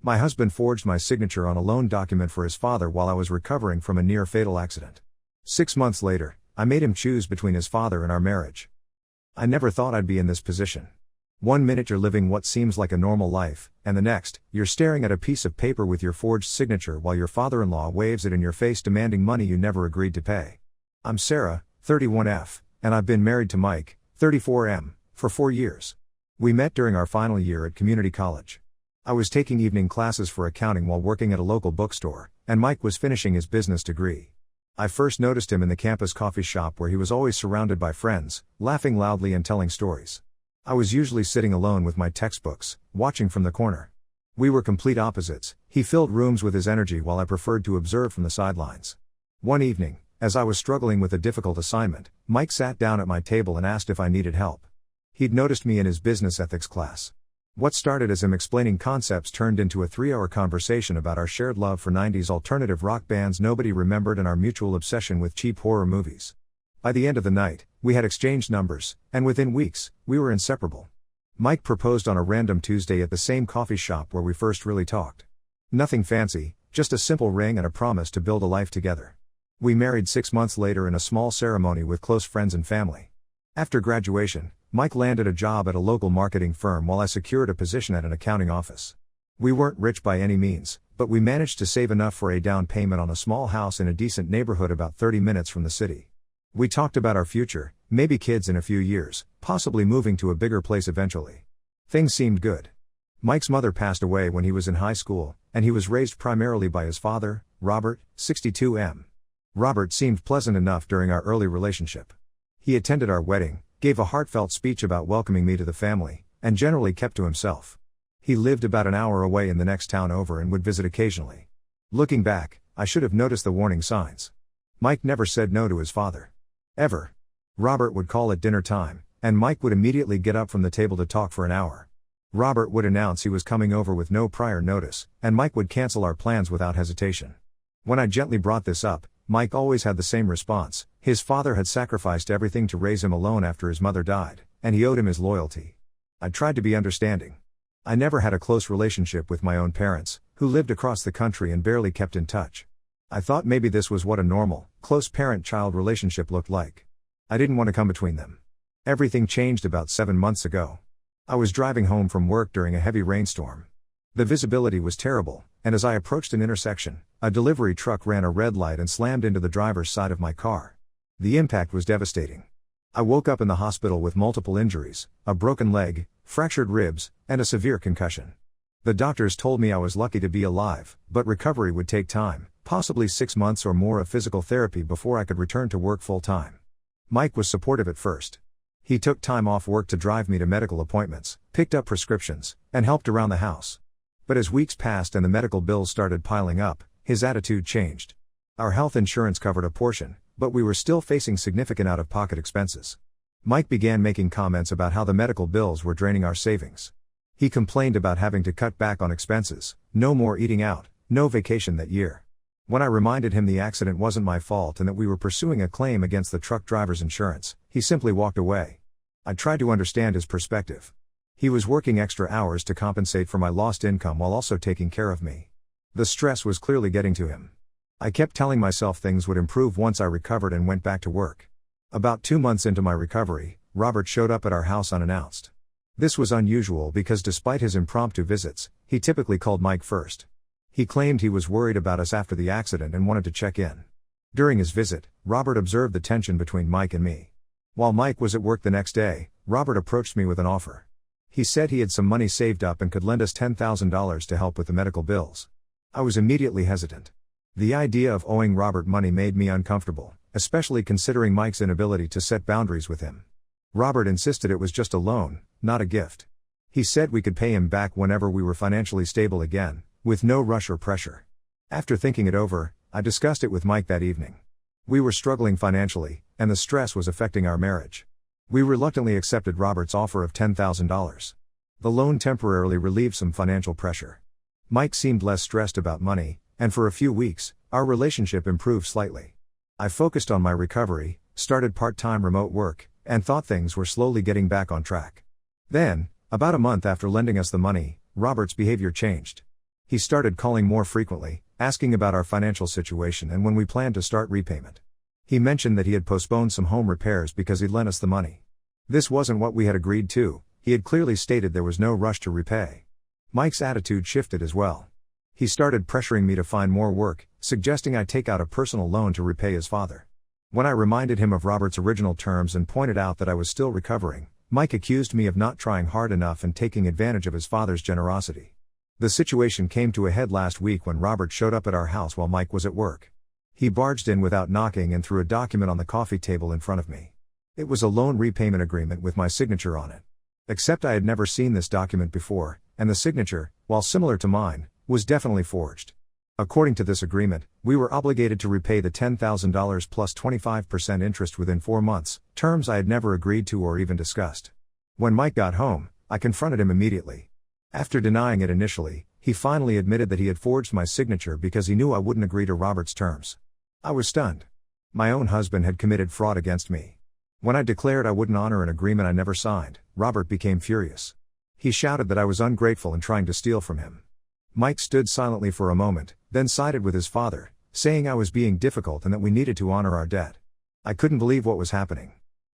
My husband forged my signature on a loan document for his father while I was recovering from a near-fatal accident. 6 months later, I made him choose between his father and our marriage. I never thought I'd be in this position. One minute you're living what seems like a normal life, and the next, you're staring at a piece of paper with your forged signature while your father-in-law waves it in your face demanding money you never agreed to pay. I'm Sarah, 31F, and I've been married to Mike, 34M, for 4 years. We met during our final year at community college. I was taking evening classes for accounting while working at a local bookstore, and Mike was finishing his business degree. I first noticed him in the campus coffee shop where he was always surrounded by friends, laughing loudly and telling stories. I was usually sitting alone with my textbooks, watching from the corner. We were complete opposites. He filled rooms with his energy while I preferred to observe from the sidelines. One evening, as I was struggling with a difficult assignment, Mike sat down at my table and asked if I needed help. He'd noticed me in his business ethics class. What started as him explaining concepts turned into a 3-hour conversation about our shared love for 90s alternative rock bands nobody remembered and our mutual obsession with cheap horror movies. By the end of the night, we had exchanged numbers, and within weeks, we were inseparable. Mike proposed on a random Tuesday at the same coffee shop where we first really talked. Nothing fancy, just a simple ring and a promise to build a life together. We married 6 months later in a small ceremony with close friends and family. After graduation, Mike landed a job at a local marketing firm while I secured a position at an accounting office. We weren't rich by any means, but we managed to save enough for a down payment on a small house in a decent neighborhood about 30 minutes from the city. We talked about our future, maybe kids in a few years, possibly moving to a bigger place eventually. Things seemed good. Mike's mother passed away when he was in high school, and he was raised primarily by his father, Robert, 62M. Robert seemed pleasant enough during our early relationship. He attended our wedding, gave a heartfelt speech about welcoming me to the family, and generally kept to himself. He lived about an hour away in the next town over and would visit occasionally. Looking back, I should have noticed the warning signs. Mike never said no to his father. Ever. Robert would call at dinner time, and Mike would immediately get up from the table to talk for an hour. Robert would announce he was coming over with no prior notice, and Mike would cancel our plans without hesitation. When I gently brought this up, Mike always had the same response. His father had sacrificed everything to raise him alone after his mother died, and he owed him his loyalty. I tried to be understanding. I never had a close relationship with my own parents, who lived across the country and barely kept in touch. I thought maybe this was what a normal, close parent-child relationship looked like. I didn't want to come between them. Everything changed about 7 months ago. I was driving home from work during a heavy rainstorm. The visibility was terrible, and as I approached an intersection, a delivery truck ran a red light and slammed into the driver's side of my car. The impact was devastating. I woke up in the hospital with multiple injuries, a broken leg, fractured ribs, and a severe concussion. The doctors told me I was lucky to be alive, but recovery would take time, possibly 6 months or more of physical therapy before I could return to work full-time. Mike was supportive at first. He took time off work to drive me to medical appointments, picked up prescriptions, and helped around the house. But as weeks passed and the medical bills started piling up, his attitude changed. Our health insurance covered a portion, but we were still facing significant out-of-pocket expenses. Mike began making comments about how the medical bills were draining our savings. He complained about having to cut back on expenses, no more eating out, no vacation that year. When I reminded him the accident wasn't my fault and that we were pursuing a claim against the truck driver's insurance, he simply walked away. I tried to understand his perspective. He was working extra hours to compensate for my lost income while also taking care of me. The stress was clearly getting to him. I kept telling myself things would improve once I recovered and went back to work. About 2 months into my recovery, Robert showed up at our house unannounced. This was unusual because despite his impromptu visits, he typically called Mike first. He claimed he was worried about us after the accident and wanted to check in. During his visit, Robert observed the tension between Mike and me. While Mike was at work the next day, Robert approached me with an offer. He said he had some money saved up and could lend us $10,000 to help with the medical bills. I was immediately hesitant. The idea of owing Robert money made me uncomfortable, especially considering Mike's inability to set boundaries with him. Robert insisted it was just a loan, not a gift. He said we could pay him back whenever we were financially stable again, with no rush or pressure. After thinking it over, I discussed it with Mike that evening. We were struggling financially, and the stress was affecting our marriage. We reluctantly accepted Robert's offer of $10,000. The loan temporarily relieved some financial pressure. Mike seemed less stressed about money, and for a few weeks, our relationship improved slightly. I focused on my recovery, started part-time remote work, and thought things were slowly getting back on track. Then, about a month after lending us the money, Robert's behavior changed. He started calling more frequently, asking about our financial situation and when we planned to start repayment. He mentioned that he had postponed some home repairs because he'd lent us the money. This wasn't what we had agreed to. He had clearly stated there was no rush to repay. Mike's attitude shifted as well. He started pressuring me to find more work, suggesting I take out a personal loan to repay his father. When I reminded him of Robert's original terms and pointed out that I was still recovering, Mike accused me of not trying hard enough and taking advantage of his father's generosity. The situation came to a head last week when Robert showed up at our house while Mike was at work. He barged in without knocking and threw a document on the coffee table in front of me. It was a loan repayment agreement with my signature on it. Except I had never seen this document before, and the signature, while similar to mine, was definitely forged. According to this agreement, we were obligated to repay the $10,000 plus 25% interest within 4 months, terms I had never agreed to or even discussed. When Mike got home, I confronted him immediately. After denying it initially, he finally admitted that he had forged my signature because he knew I wouldn't agree to Robert's terms. I was stunned. My own husband had committed fraud against me. When I declared I wouldn't honor an agreement I never signed, Robert became furious. He shouted that I was ungrateful and trying to steal from him. Mike stood silently for a moment, then sided with his father, saying I was being difficult and that we needed to honor our debt. I couldn't believe what was happening.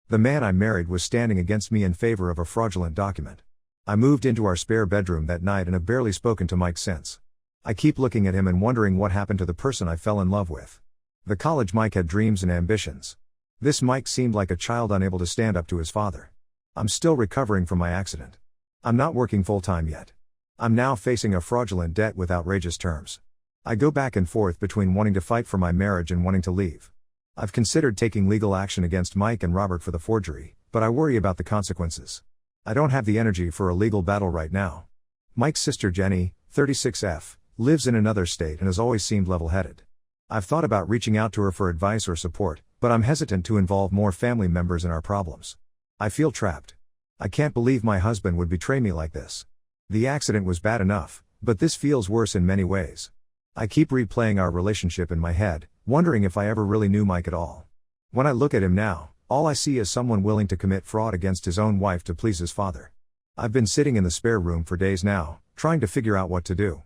The man I married was standing against me in favor of a fraudulent document. I moved into our spare bedroom that night and have barely spoken to Mike since. I keep looking at him and wondering what happened to the person I fell in love with. The college Mike had dreams and ambitions. This Mike seemed like a child unable to stand up to his father. I'm still recovering from my accident. I'm not working full-time yet. I'm now facing a fraudulent debt with outrageous terms. I go back and forth between wanting to fight for my marriage and wanting to leave. I've considered taking legal action against Mike and Robert for the forgery, but I worry about the consequences. I don't have the energy for a legal battle right now. Mike's sister Jenny, 36F, lives in another state and has always seemed level-headed. I've thought about reaching out to her for advice or support, but I'm hesitant to involve more family members in our problems. I feel trapped. I can't believe my husband would betray me like this. The accident was bad enough, but this feels worse in many ways. I keep replaying our relationship in my head, wondering if I ever really knew Mike at all. When I look at him now, all I see is someone willing to commit fraud against his own wife to please his father. I've been sitting in the spare room for days now, trying to figure out what to do.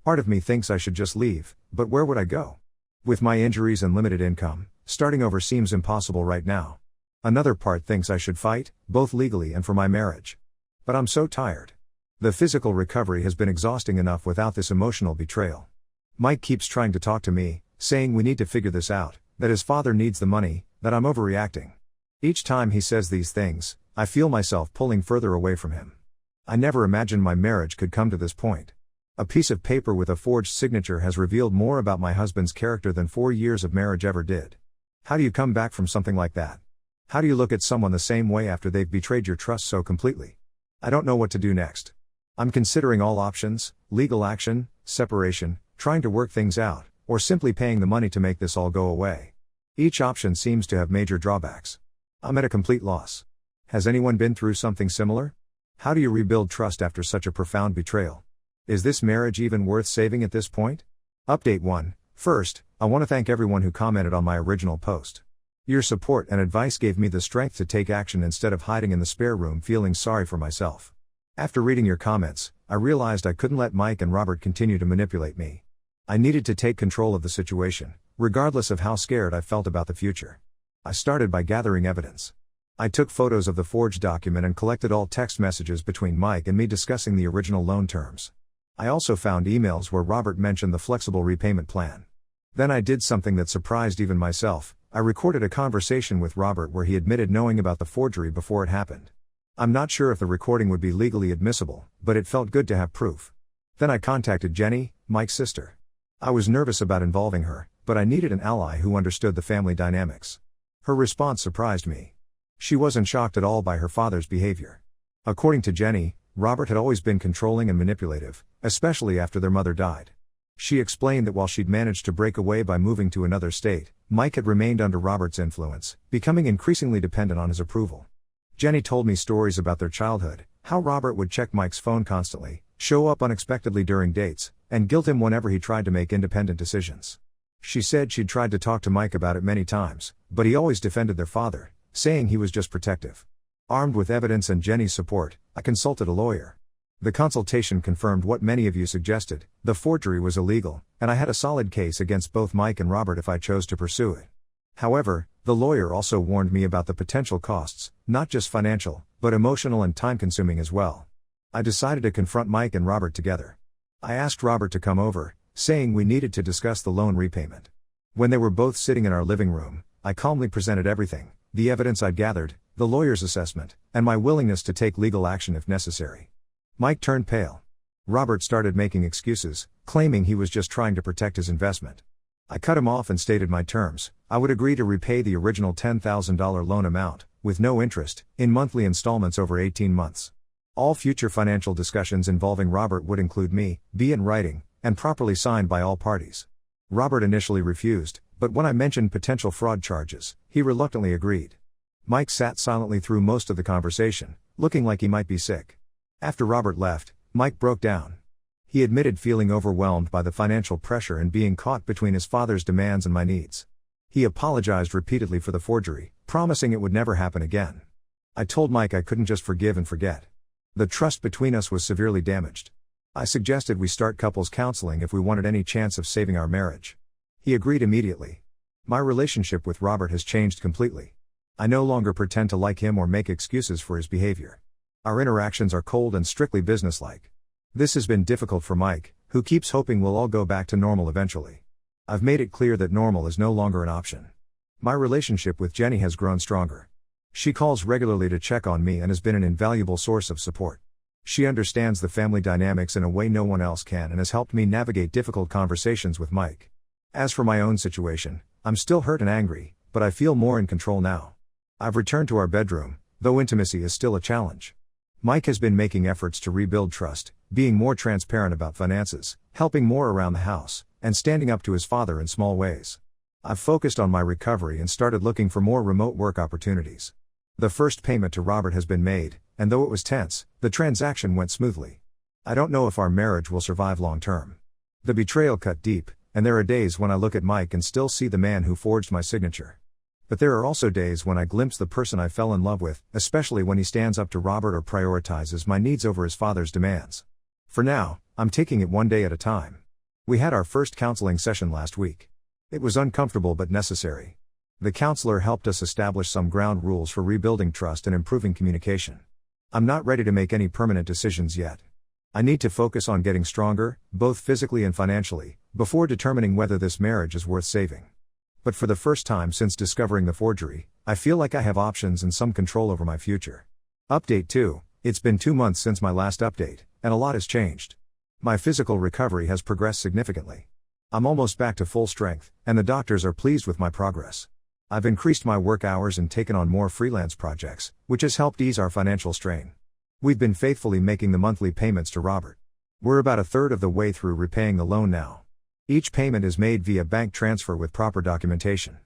Part of me thinks I should just leave, but where would I go? With my injuries and limited income, starting over seems impossible right now. Another part thinks I should fight, both legally and for my marriage. But I'm so tired. The physical recovery has been exhausting enough without this emotional betrayal. Mike keeps trying to talk to me, saying we need to figure this out, that his father needs the money, that I'm overreacting. Each time he says these things, I feel myself pulling further away from him. I never imagined my marriage could come to this point. A piece of paper with a forged signature has revealed more about my husband's character than 4 years of marriage ever did. How do you come back from something like that? How do you look at someone the same way after they've betrayed your trust so completely? I don't know what to do next. I'm considering all options: legal action, separation, trying to work things out, or simply paying the money to make this all go away. Each option seems to have major drawbacks. I'm at a complete loss. Has anyone been through something similar? How do you rebuild trust after such a profound betrayal? Is this marriage even worth saving at this point? Update 1. First, I want to thank everyone who commented on my original post. Your support and advice gave me the strength to take action instead of hiding in the spare room feeling sorry for myself. After reading your comments, I realized I couldn't let Mike and Robert continue to manipulate me. I needed to take control of the situation, regardless of how scared I felt about the future. I started by gathering evidence. I took photos of the forged document and collected all text messages between Mike and me discussing the original loan terms. I also found emails where Robert mentioned the flexible repayment plan. Then I did something that surprised even myself. I recorded a conversation with Robert where he admitted knowing about the forgery before it happened. I'm not sure if the recording would be legally admissible, but it felt good to have proof. Then I contacted Jenny, Mike's sister. I was nervous about involving her, but I needed an ally who understood the family dynamics. Her response surprised me. She wasn't shocked at all by her father's behavior. According to Jenny, Robert had always been controlling and manipulative, especially after their mother died. She explained that while she'd managed to break away by moving to another state, Mike had remained under Robert's influence, becoming increasingly dependent on his approval. Jenny told me stories about their childhood, how Robert would check Mike's phone constantly, show up unexpectedly during dates, and guilt him whenever he tried to make independent decisions. She said she'd tried to talk to Mike about it many times, but he always defended their father, saying he was just protective. Armed with evidence and Jenny's support, I consulted a lawyer. The consultation confirmed what many of you suggested: the forgery was illegal, and I had a solid case against both Mike and Robert if I chose to pursue it. However, the lawyer also warned me about the potential costs, not just financial, but emotional and time-consuming as well. I decided to confront Mike and Robert together. I asked Robert to come over, saying we needed to discuss the loan repayment. When they were both sitting in our living room, I calmly presented everything: the evidence I'd gathered, the lawyer's assessment, and my willingness to take legal action if necessary. Mike turned pale. Robert started making excuses, claiming he was just trying to protect his investment. I cut him off and stated my terms: I would agree to repay the original $10,000 loan amount, with no interest, in monthly installments over 18 months. All future financial discussions involving Robert would include me, be in writing, and properly signed by all parties. Robert initially refused, but when I mentioned potential fraud charges, he reluctantly agreed. Mike sat silently through most of the conversation, looking like he might be sick. After Robert left, Mike broke down. He admitted feeling overwhelmed by the financial pressure and being caught between his father's demands and my needs. He apologized repeatedly for the forgery, promising it would never happen again. I told Mike I couldn't just forgive and forget. The trust between us was severely damaged. I suggested we start couples counseling if we wanted any chance of saving our marriage. He agreed immediately. My relationship with Robert has changed completely. I no longer pretend to like him or make excuses for his behavior. Our interactions are cold and strictly businesslike. This has been difficult for Mike, who keeps hoping we'll all go back to normal eventually. I've made it clear that normal is no longer an option. My relationship with Jenny has grown stronger. She calls regularly to check on me and has been an invaluable source of support. She understands the family dynamics in a way no one else can and has helped me navigate difficult conversations with Mike. As for my own situation, I'm still hurt and angry, but I feel more in control now. I've returned to our bedroom, though intimacy is still a challenge. Mike has been making efforts to rebuild trust, being more transparent about finances, helping more around the house, and standing up to his father in small ways. I've focused on my recovery and started looking for more remote work opportunities. The first payment to Robert has been made, and though it was tense, the transaction went smoothly. I don't know if our marriage will survive long term. The betrayal cut deep, and there are days when I look at Mike and still see the man who forged my signature. But there are also days when I glimpse the person I fell in love with, especially when he stands up to Robert or prioritizes my needs over his father's demands. For now, I'm taking it one day at a time. We had our first counseling session last week. It was uncomfortable but necessary. The counselor helped us establish some ground rules for rebuilding trust and improving communication. I'm not ready to make any permanent decisions yet. I need to focus on getting stronger, both physically and financially, before determining whether this marriage is worth saving. But for the first time since discovering the forgery, I feel like I have options and some control over my future. Update 2: It's been 2 months since my last update, and a lot has changed. My physical recovery has progressed significantly. I'm almost back to full strength, and the doctors are pleased with my progress. I've increased my work hours and taken on more freelance projects, which has helped ease our financial strain. We've been faithfully making the monthly payments to Robert. We're about a third of the way through repaying the loan now. Each payment is made via bank transfer with proper documentation.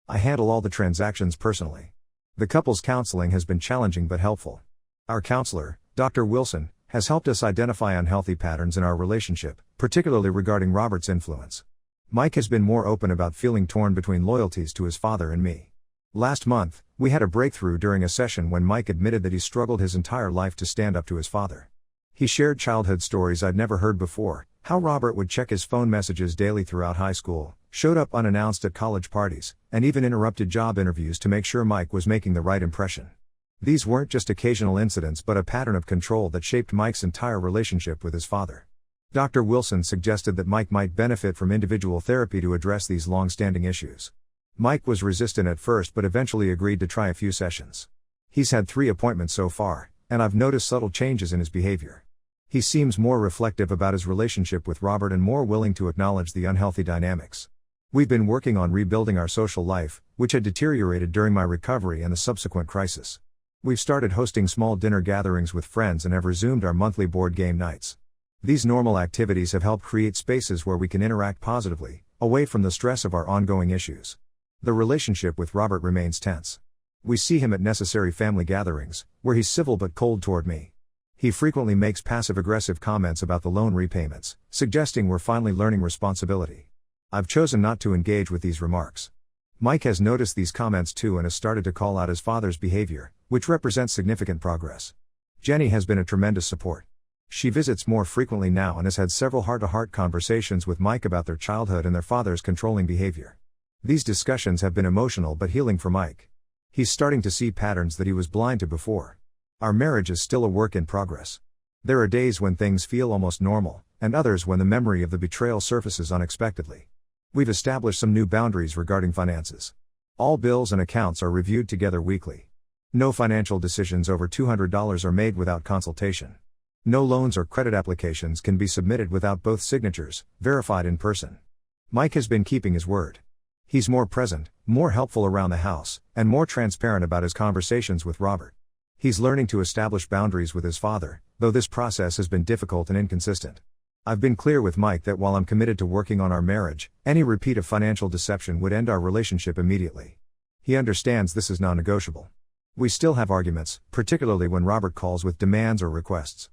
I handle all the transactions personally. The couple's counseling has been challenging but helpful. Our counselor, Dr. Wilson, has helped us identify unhealthy patterns in our relationship, particularly regarding Robert's influence. Mike has been more open about feeling torn between loyalties to his father and me. Last month, we had a breakthrough during a session when Mike admitted that he struggled his entire life to stand up to his father. He shared childhood stories I'd never heard before: how Robert would check his phone messages daily throughout high school, showed up unannounced at college parties, and even interrupted job interviews to make sure Mike was making the right impression. These weren't just occasional incidents but a pattern of control that shaped Mike's entire relationship with his father. Dr. Wilson suggested that Mike might benefit from individual therapy to address these long-standing issues. Mike was resistant at first but eventually agreed to try a few sessions. He's had 3 appointments so far, and I've noticed subtle changes in his behavior. He seems more reflective about his relationship with Robert and more willing to acknowledge the unhealthy dynamics. We've been working on rebuilding our social life, which had deteriorated during my recovery and the subsequent crisis. We've started hosting small dinner gatherings with friends and have resumed our monthly board game nights. These normal activities have helped create spaces where we can interact positively, away from the stress of our ongoing issues. The relationship with Robert remains tense. We see him at necessary family gatherings, where he's civil but cold toward me. He frequently makes passive-aggressive comments about the loan repayments, suggesting we're finally learning responsibility. I've chosen not to engage with these remarks. Mike has noticed these comments too and has started to call out his father's behavior, which represents significant progress. Jenny has been a tremendous support. She visits more frequently now and has had several heart-to-heart conversations with Mike about their childhood and their father's controlling behavior. These discussions have been emotional but healing for Mike. He's starting to see patterns that he was blind to before. Our marriage is still a work in progress. There are days when things feel almost normal, and others when the memory of the betrayal surfaces unexpectedly. We've established some new boundaries regarding finances. All bills and accounts are reviewed together weekly. No financial decisions over $200 are made without consultation. No loans or credit applications can be submitted without both signatures, verified in person. Mike has been keeping his word. He's more present, more helpful around the house, and more transparent about his conversations with Robert. He's learning to establish boundaries with his father, though this process has been difficult and inconsistent. I've been clear with Mike that while I'm committed to working on our marriage, any repeat of financial deception would end our relationship immediately. He understands this is non-negotiable. We still have arguments, particularly when Robert calls with demands or requests.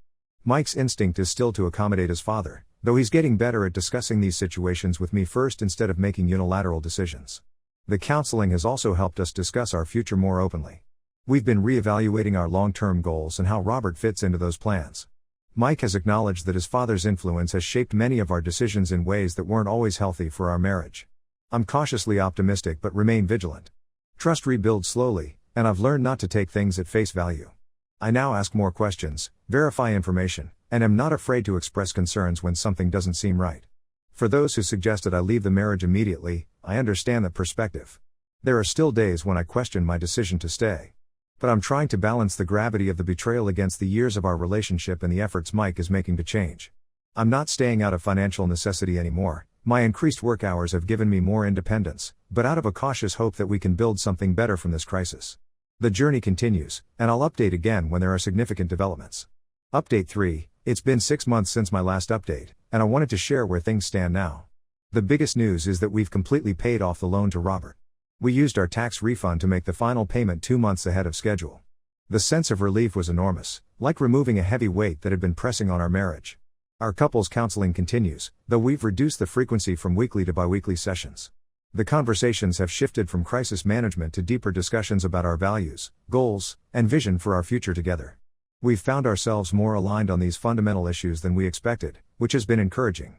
Mike's instinct is still to accommodate his father, though he's getting better at discussing these situations with me first instead of making unilateral decisions. The counseling has also helped us discuss our future more openly. We've been re-evaluating our long-term goals and how Robert fits into those plans. Mike has acknowledged that his father's influence has shaped many of our decisions in ways that weren't always healthy for our marriage. I'm cautiously optimistic but remain vigilant. Trust rebuilds slowly, and I've learned not to take things at face value. I now ask more questions, verify information, and am not afraid to express concerns when something doesn't seem right. For those who suggested I leave the marriage immediately, I understand that perspective. There are still days when I question my decision to stay. But I'm trying to balance the gravity of the betrayal against the years of our relationship and the efforts Mike is making to change. I'm not staying out of financial necessity anymore. My increased work hours have given me more independence, but out of a cautious hope that we can build something better from this crisis. The journey continues, and I'll update again when there are significant developments. Update 3, it's been 6 months since my last update, and I wanted to share where things stand now. The biggest news is that we've completely paid off the loan to Robert. We used our tax refund to make the final payment 2 months ahead of schedule. The sense of relief was enormous, like removing a heavy weight that had been pressing on our marriage. Our couples counseling continues, though we've reduced the frequency from weekly to bi-weekly sessions. The conversations have shifted from crisis management to deeper discussions about our values, goals, and vision for our future together. We've found ourselves more aligned on these fundamental issues than we expected, which has been encouraging.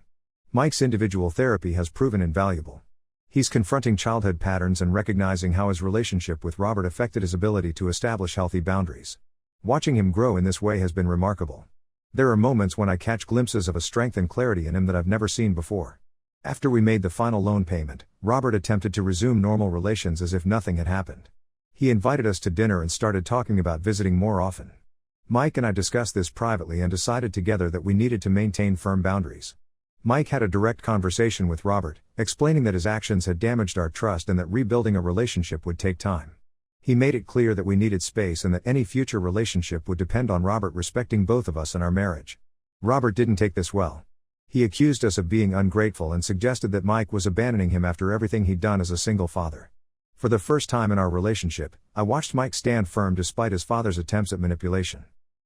Mike's individual therapy has proven invaluable. He's confronting childhood patterns and recognizing how his relationship with Robert affected his ability to establish healthy boundaries. Watching him grow in this way has been remarkable. There are moments when I catch glimpses of a strength and clarity in him that I've never seen before. After we made the final loan payment, Robert attempted to resume normal relations as if nothing had happened. He invited us to dinner and started talking about visiting more often. Mike and I discussed this privately and decided together that we needed to maintain firm boundaries. Mike had a direct conversation with Robert, explaining that his actions had damaged our trust and that rebuilding a relationship would take time. He made it clear that we needed space and that any future relationship would depend on Robert respecting both of us and our marriage. Robert didn't take this well. He accused us of being ungrateful and suggested that Mike was abandoning him after everything he'd done as a single father. For the first time in our relationship, I watched Mike stand firm despite his father's attempts at manipulation.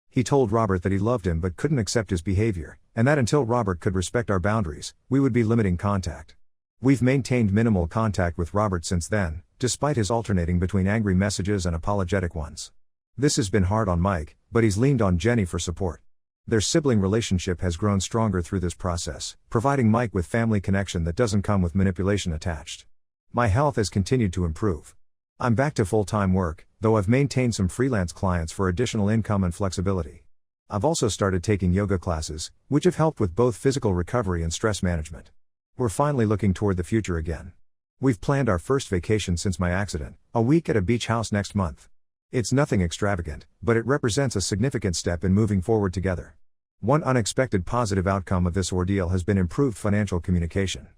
He told Robert that he loved him but couldn't accept his behavior, and that until Robert could respect our boundaries, we would be limiting contact. We've maintained minimal contact with Robert since then, despite his alternating between angry messages and apologetic ones. This has been hard on Mike, but he's leaned on Jenny for support. Their sibling relationship has grown stronger through this process, providing Mike with family connection that doesn't come with manipulation attached. My health has continued to improve. I'm back to full-time work, though I've maintained some freelance clients for additional income and flexibility. I've also started taking yoga classes, which have helped with both physical recovery and stress management. We're finally looking toward the future again. We've planned our first vacation since my accident, a week at a beach house next month. It's nothing extravagant, but it represents a significant step in moving forward together. One unexpected positive outcome of this ordeal has been improved financial communication.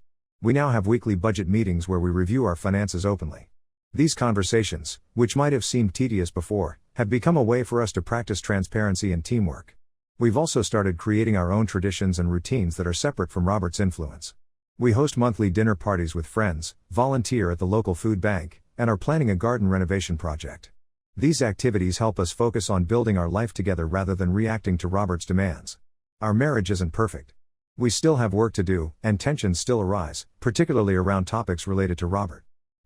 We now have weekly budget meetings where we review our finances openly. These conversations, which might have seemed tedious before, have become a way for us to practice transparency and teamwork. We've also started creating our own traditions and routines that are separate from Robert's influence. We host monthly dinner parties with friends, volunteer at the local food bank, and are planning a garden renovation project. These activities help us focus on building our life together rather than reacting to Robert's demands. Our marriage isn't perfect. We still have work to do, and tensions still arise, particularly around topics related to Robert.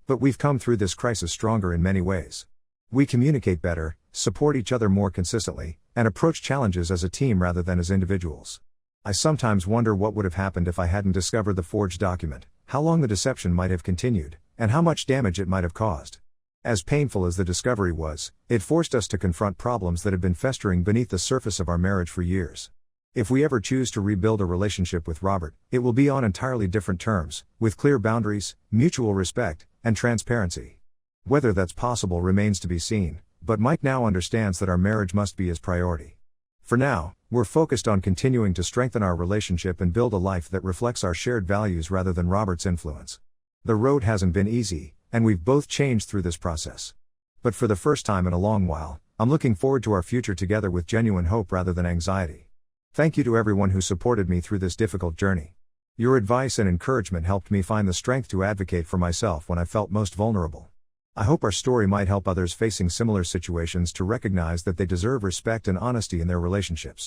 But we've come through this crisis stronger in many ways. We communicate better, support each other more consistently, and approach challenges as a team rather than as individuals. I sometimes wonder what would have happened if I hadn't discovered the forged document, how long the deception might have continued, and how much damage it might have caused. As painful as the discovery was, it forced us to confront problems that had been festering beneath the surface of our marriage for years. If we ever choose to rebuild a relationship with Robert, it will be on entirely different terms, with clear boundaries, mutual respect, and transparency. Whether that's possible remains to be seen, but Mike now understands that our marriage must be his priority. For now, we're focused on continuing to strengthen our relationship and build a life that reflects our shared values rather than Robert's influence. The road hasn't been easy, and we've both changed through this process. But for the first time in a long while, I'm looking forward to our future together with genuine hope rather than anxiety. Thank you to everyone who supported me through this difficult journey. Your advice and encouragement helped me find the strength to advocate for myself when I felt most vulnerable. I hope our story might help others facing similar situations to recognize that they deserve respect and honesty in their relationships.